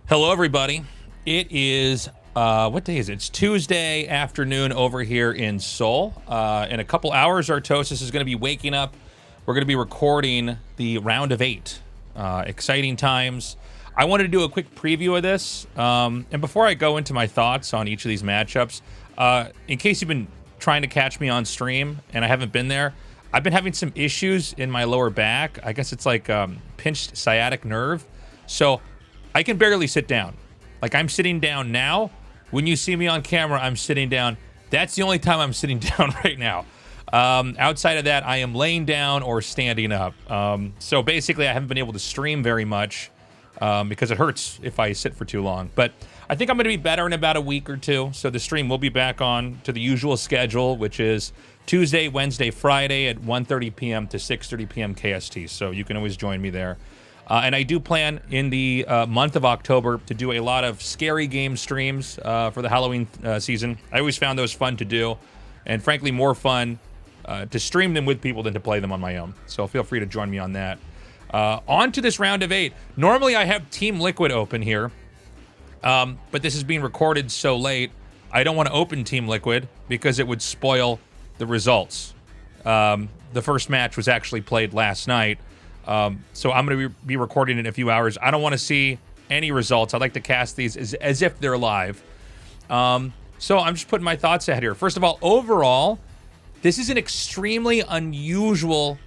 Hello, everybody. It is, what day is it? It's Tuesday afternoon over here in Seoul. In a couple hours, Artosis is going to be waking up. We're going to be recording the round of 8. Exciting times. I wanted to do a quick preview of this. And before I go into my thoughts on each of these matchups, in case you've been trying to catch me on stream and I haven't been there, I've been having some issues in my lower back. I guess it's like pinched sciatic nerve. So I can barely sit down. Like, I'm sitting down now. When you see me on camera, I'm sitting down. That's the only time I'm sitting down right now. Outside of that, I am laying down or standing up. So basically, I haven't been able to stream very much because it hurts if I sit for too long. But I think I'm going to be better in about a week or two. So the stream will be back on to the usual schedule, which is Tuesday, Wednesday, Friday at 1:30 p.m. to 6:30 p.m. KST. So you can always join me there. And I do plan in the month of October to do a lot of scary game streams for the Halloween season. I always found those fun to do, and frankly, more fun to stream them with people than to play them on my own. So feel free to join me on that. On to this round of 8. Normally, I have Team Liquid open here, but this is being recorded so late, I don't want to open Team Liquid because it would spoil the results. The first match was actually played last night. So I'm going to be recording in a few hours. I don't want to see any results. I like to cast these as if they're live. So I'm just putting my thoughts ahead here. First of all, overall, this is an extremely unusual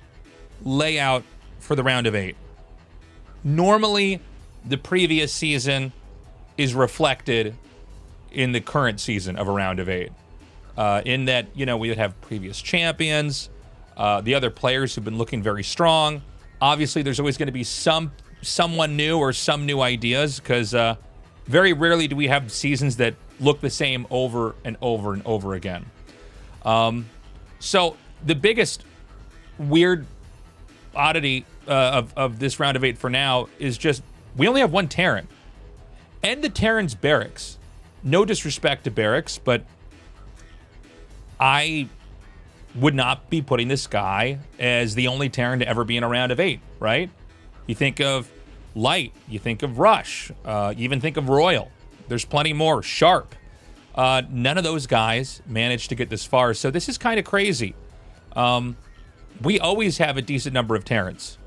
layout for the round of 8. Normally, the previous season is reflected in the current season of a round of 8. In that, you know, we would have previous champions, the other players who've been looking very strong. Obviously, there's always going to be someone new or some new ideas because very rarely do we have seasons that look the same over and over and over again. So the biggest weird oddity of this round of 8 for now is just we only have one Terran. And the Terran's Barracks. No disrespect to Barracks, but I would not be putting this guy as the only Terran to ever be in a round of 8, right? You think of Light, you think of Rush, you even think of Royal. There's plenty more. Sharp. None of those guys managed to get this far, so this is kind of crazy. We always have a decent number of Terrans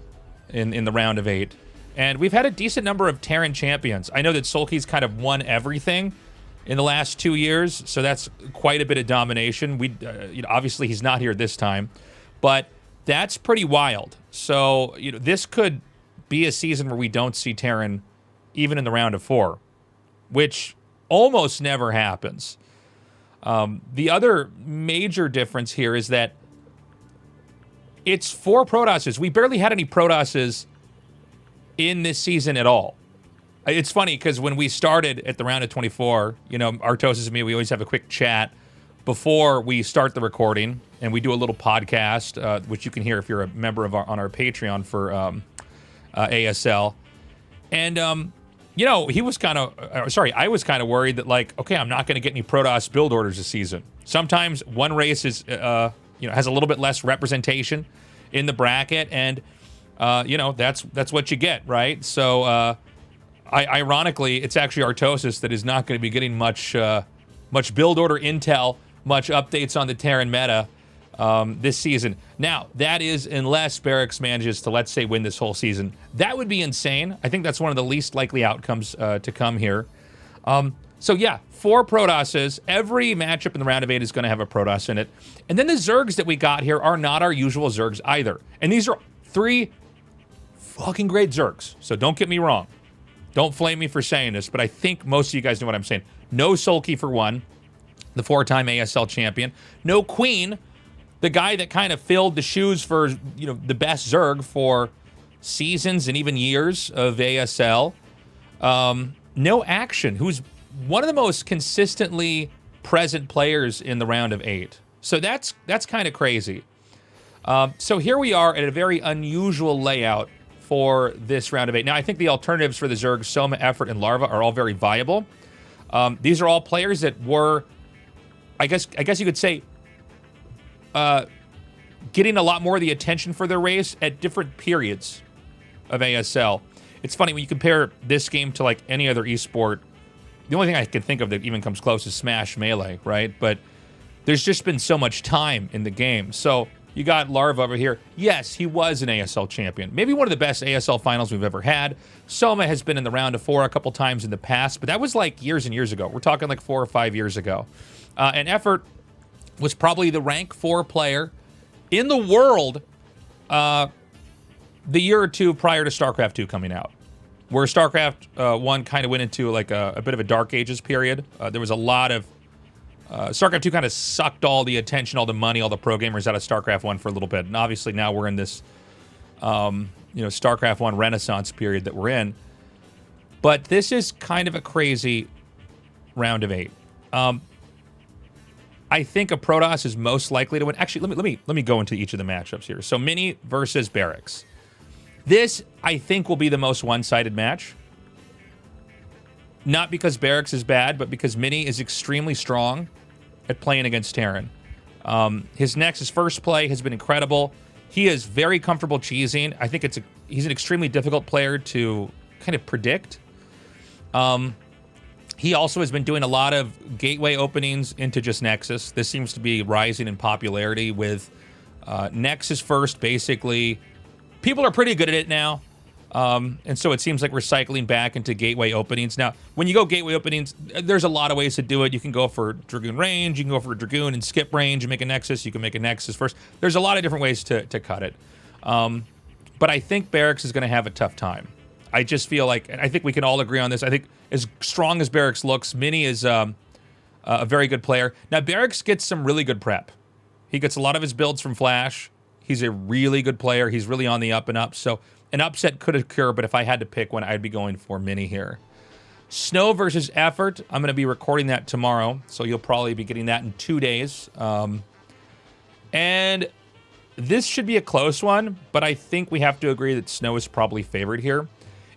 in the round of 8, and we've had a decent number of Terran champions. I know that Sulky's kind of won everything in the last 2 years, so that's quite a bit of domination. Obviously, he's not here this time, but that's pretty wild. So, this could be a season where we don't see Terran even in the round of 4, which almost never happens. The other major difference here is that it's 4 Protosses. We barely had any Protosses in this season at all. It's funny because when we started at the round of 24, Artosis and me, we always have a quick chat before we start the recording, and we do a little podcast, which you can hear if you're a member of on our Patreon for ASL. And he was kind of, I was kind of worried that okay, I'm not going to get any Protoss build orders this season. Sometimes one race is, has a little bit less representation in the bracket, and that's what you get, right? So. Ironically, it's actually Artosis that is not going to be getting much build order intel, much updates on the Terran meta this season. Now, that is unless Barracks manages to, let's say, win this whole season. That would be insane. I think that's one of the least likely outcomes to come here. So yeah, 4 Protosses. Every matchup in the round of 8 is going to have a Protoss in it. And then the Zergs that we got here are not our usual Zergs either. And these are 3 fucking great Zergs. So don't get me wrong. Don't flame me for saying this, but I think most of you guys know what I'm saying. No Sulky for one, the 4-time ASL champion. No Queen, the guy that kind of filled the shoes for, the best Zerg for seasons and even years of ASL. No Action, who's one of the most consistently present players in the round of 8. So that's kind of crazy. So here we are at a very unusual layout for this round of 8. Now, I think the alternatives for the Zerg, Soma, Effort, and Larva are all very viable. These are all players that were, I guess you could say, getting a lot more of the attention for their race at different periods of ASL. It's funny, when you compare this game to, like, any other esport, the only thing I can think of that even comes close is Smash Melee, right? But there's just been so much time in the game. So you got Larva over here. Yes, he was an ASL champion. Maybe one of the best ASL finals we've ever had. Soma has been in the round of 4 a couple times in the past, but that was like years and years ago. We're talking like 4 or 5 years ago. And Effort was probably the rank 4 player in the world the year or two prior to StarCraft 2 coming out, where StarCraft 1 kind of went into like a bit of a Dark Ages period. There was a lot of StarCraft 2 kind of sucked all the attention, all the money, all the pro gamers out of StarCraft 1 for a little bit. And obviously now we're in this, StarCraft 1 renaissance period that we're in. But this is kind of a crazy round of 8. I think a Protoss is most likely to win. Actually, let me go into each of the matchups here. So Mini versus Barracks. This, I think, will be the most one-sided match. Not because Barracks is bad, but because Mini is extremely strong at playing against Terran. His Nexus first play has been incredible. He is very comfortable cheesing. I think he's an extremely difficult player to kind of predict. He also has been doing a lot of gateway openings into just Nexus. This seems to be rising in popularity with Nexus first, basically. People are pretty good at it now. And so it seems like we're cycling back into gateway openings. Now, when you go gateway openings, there's a lot of ways to do it. You can go for Dragoon range. You can go for Dragoon and skip range and make a Nexus. You can make a Nexus first. There's a lot of different ways to cut it. But I think Barracks is going to have a tough time. I just feel like, and I think we can all agree on this, I think as strong as Barracks looks, Mini is a very good player. Now, Barracks gets some really good prep. He gets a lot of his builds from Flash. He's a really good player. He's really on the up and up. So an upset could occur, but if I had to pick one, I'd be going for Mini here. Snow versus Effort. I'm going to be recording that tomorrow, so you'll probably be getting that in 2 days. And this should be a close one, but I think we have to agree that Snow is probably favored here.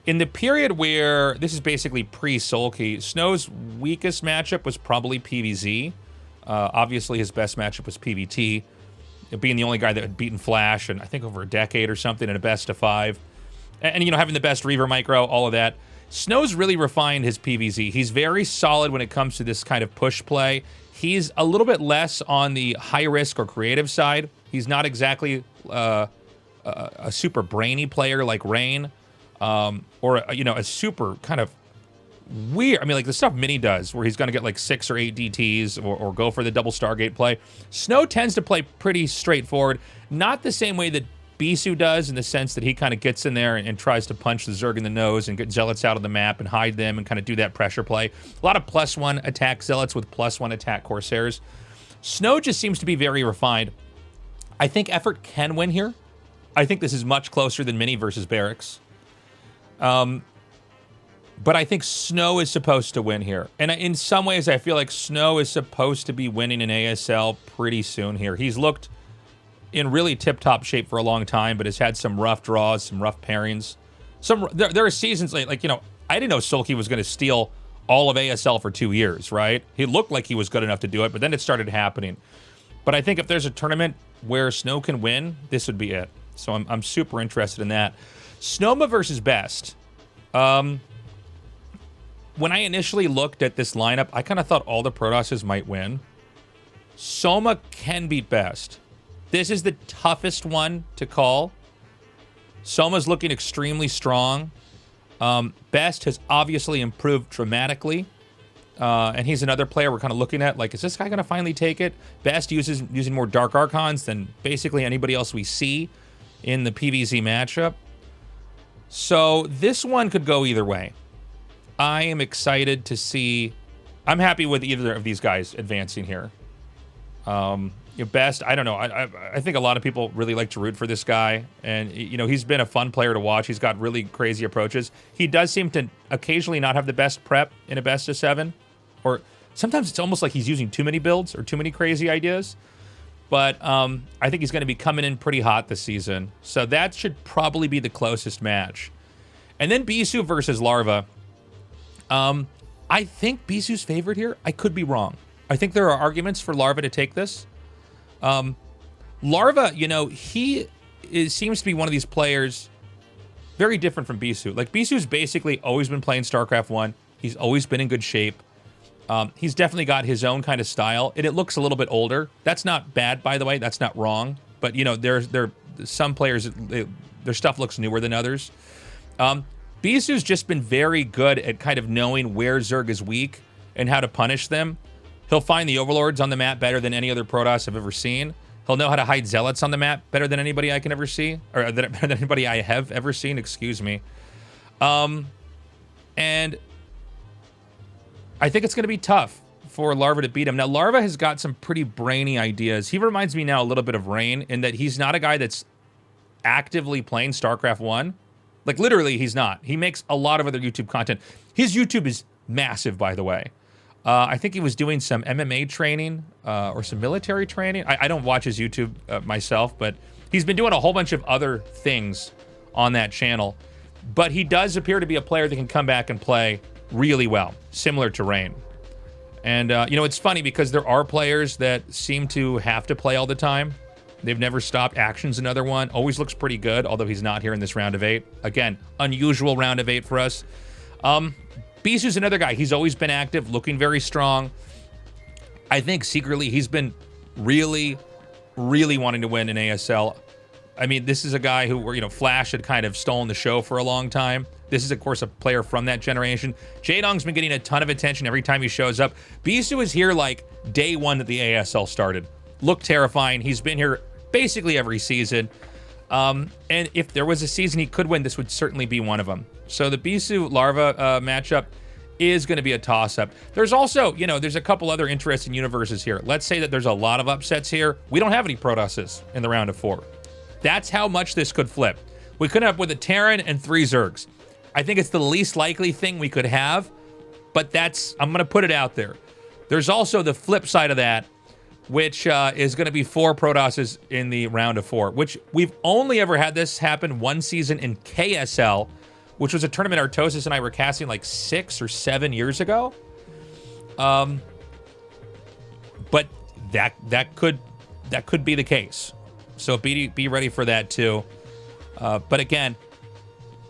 In the period where, this is basically pre-Sulky, Snow's weakest matchup was probably PvZ. Obviously, his best matchup was PvT, being the only guy that had beaten Flash in, I think, over a decade or something in a best of 5. And having the best Reaver micro, all of that. Snow's really refined his PvZ. He's very solid when it comes to this kind of push play. He's a little bit less on the high-risk or creative side. He's not exactly a super brainy player like Rain, or, a super kind of weird. I mean, like the stuff Mini does, where he's going to get like 6 or 8 DTs or go for the double Stargate play. Snow tends to play pretty straightforward. Not the same way that Bisu does, in the sense that he kind of gets in there and tries to punch the Zerg in the nose and get Zealots out of the map and hide them and kind of do that pressure play. A lot of +1 attack Zealots with +1 attack Corsairs. Snow just seems to be very refined. I think Effort can win here. I think this is much closer than Mini versus Barracks. But I think Snow is supposed to win here. And in some ways, I feel like Snow is supposed to be winning an ASL pretty soon here. He's looked in really tip-top shape for a long time, but has had some rough draws, some rough pairings. There are seasons, like I didn't know Sulky was going to steal all of ASL for 2 years, right? He looked like he was good enough to do it, but then it started happening. But I think if there's a tournament where Snow can win, this would be it. So I'm super interested in that. Snowma versus Best. When I initially looked at this lineup, I kind of thought all the Protosses might win. Soma can beat Best. This is the toughest one to call. Soma's looking extremely strong. Best has obviously improved dramatically. And he's another player we're kind of looking at, like, is this guy going to finally take it? Best using more Dark Archons than basically anybody else we see in the PvZ matchup. So this one could go either way. I am excited to see. I'm happy with either of these guys advancing here. Best, I don't know. I think a lot of people really like to root for this guy. And, he's been a fun player to watch. He's got really crazy approaches. He does seem to occasionally not have the best prep in a best of 7. Or sometimes it's almost like he's using too many builds or too many crazy ideas. But I think he's going to be coming in pretty hot this season. So that should probably be the closest match. And then Bisu versus Larva. I think Bisu's favored here. I could be wrong. I think there are arguments for Larva to take this. Larva, he seems to be one of these players Very different from Bisu. Like, Bisu's basically always been playing StarCraft 1. He's always been in good shape. He's definitely got his own kind of style, and it looks a little bit older. That's not bad, by the way. That's not wrong. But, you know, there's some players, their stuff looks newer than others. Bisu's just been very good at kind of knowing where Zerg is weak and how to punish them. He'll find the Overlords on the map better than any other Protoss I've ever seen. He'll know how to hide Zealots on the map better than anybody I can ever see. Or better than anybody I have ever seen, excuse me. And I think it's going to be tough for Larva to beat him. Now, Larva has got some pretty brainy ideas. He reminds me now a little bit of Rain in that he's not a guy that's actively playing StarCraft 1. Like, literally, he's not. He makes a lot of other YouTube content. His YouTube is massive, by the way. I think he was doing some MMA training or some military training. I don't watch his YouTube myself, but he's been doing a whole bunch of other things on that channel. But he does appear to be a player that can come back and play really well, similar to Rain. And, you know, it's funny because there are players that seem to have to play all the time. They've never stopped. Action's another one. Always looks pretty good, although he's not here in this round of 8. Again, unusual round of 8 for us. Bisu's another guy. He's always been active, looking very strong. I think secretly he's been really, really wanting to win an ASL. I mean, this is a guy who, you know, Flash had kind of stolen the show for a long time. This is, of course, a player from that generation. Jaedong's been getting a ton of attention every time he shows up. Bisu is here like day one that the ASL started. Looked terrifying. He's been here basically every season. And if there was a season he could win, this would certainly be one of them. So the Bisu Larva matchup is going to be a toss-up. There's also, you know, there's a couple other interesting universes here. Let's say that there's a lot of upsets here. We don't have any Protosses in the round of 4. That's how much this could flip. We could end up with a Terran and 3 Zergs. I think it's the least likely thing we could have, but that's, I'm going to put it out there. There's also the flip side of that, which is going to be 4 Protosses in the round of 4, which we've only ever had this happen one season in KSL, which was a tournament Artosis and I were casting like 6 or 7 years ago. But that could be the case. So be ready for that too. But again,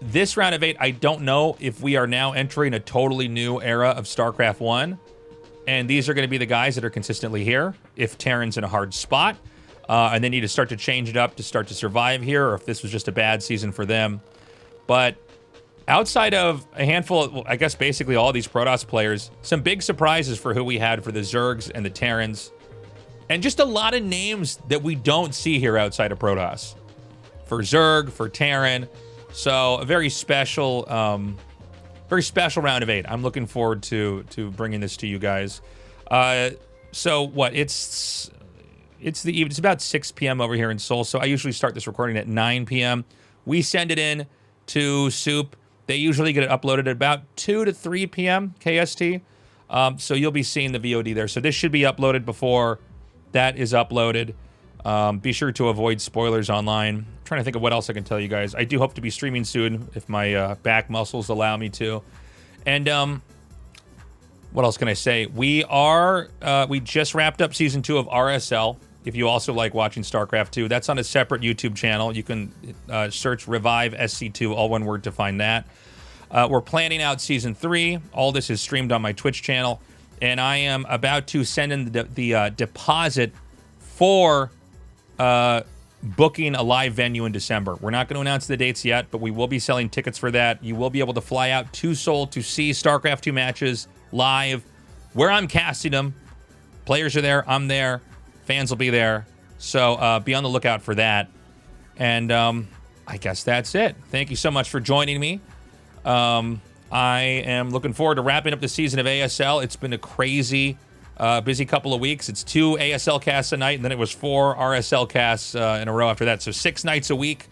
this round of 8, I don't know if we are now entering a totally new era of StarCraft 1. And these are going to be the guys that are consistently here. If Terran's in a hard spot, and they need to start to change it up to start to survive here, or if this was just a bad season for them. But outside of a handful, well, I guess basically all these Protoss players, some big surprises for who we had for the Zergs and the Terrans. And just a lot of names that we don't see here outside of Protoss. For Zerg, for Terran. So a very special round of 8. I'm looking forward to bringing this to you guys. So what? It's about 6 p.m. over here in Seoul. So I usually start this recording at 9 p.m. We send it in to Soup. They usually get it uploaded at about 2 to 3 p.m. KST. So you'll be seeing the VOD there. So this should be uploaded before that is uploaded. Be sure to avoid spoilers online. I'm trying to think of what else I can tell you guys. I do hope to be streaming soon if my back muscles allow me to. And what else can I say? We just wrapped up season 2 of RSL. If you also like watching StarCraft 2, that's on a separate YouTube channel. You can search Revive SC2, all one word, to find that. We're planning out season 3. All this is streamed on my Twitch channel. And I am about to send in the deposit for booking a live venue in December. We're not going to announce the dates yet, but we will be selling tickets for that. You will be able to fly out to Seoul to see StarCraft 2 matches live, where I'm casting them. Players are there. I'm there. Fans will be there. So be on the lookout for that. And I guess that's it. Thank you so much for joining me. I am looking forward to wrapping up the season of ASL. It's been a crazy, busy couple of weeks. It's 2 ASL casts a night, and then it was 4 RSL casts in a row after that. So 6 nights a week.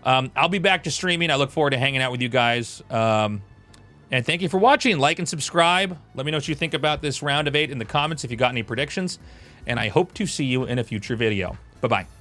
I'll be back to streaming. I look forward to hanging out with you guys. And thank you for watching. Like and subscribe. Let me know what you think about this round of 8 in the comments if you got any predictions. And I hope to see you in a future video. Bye-bye.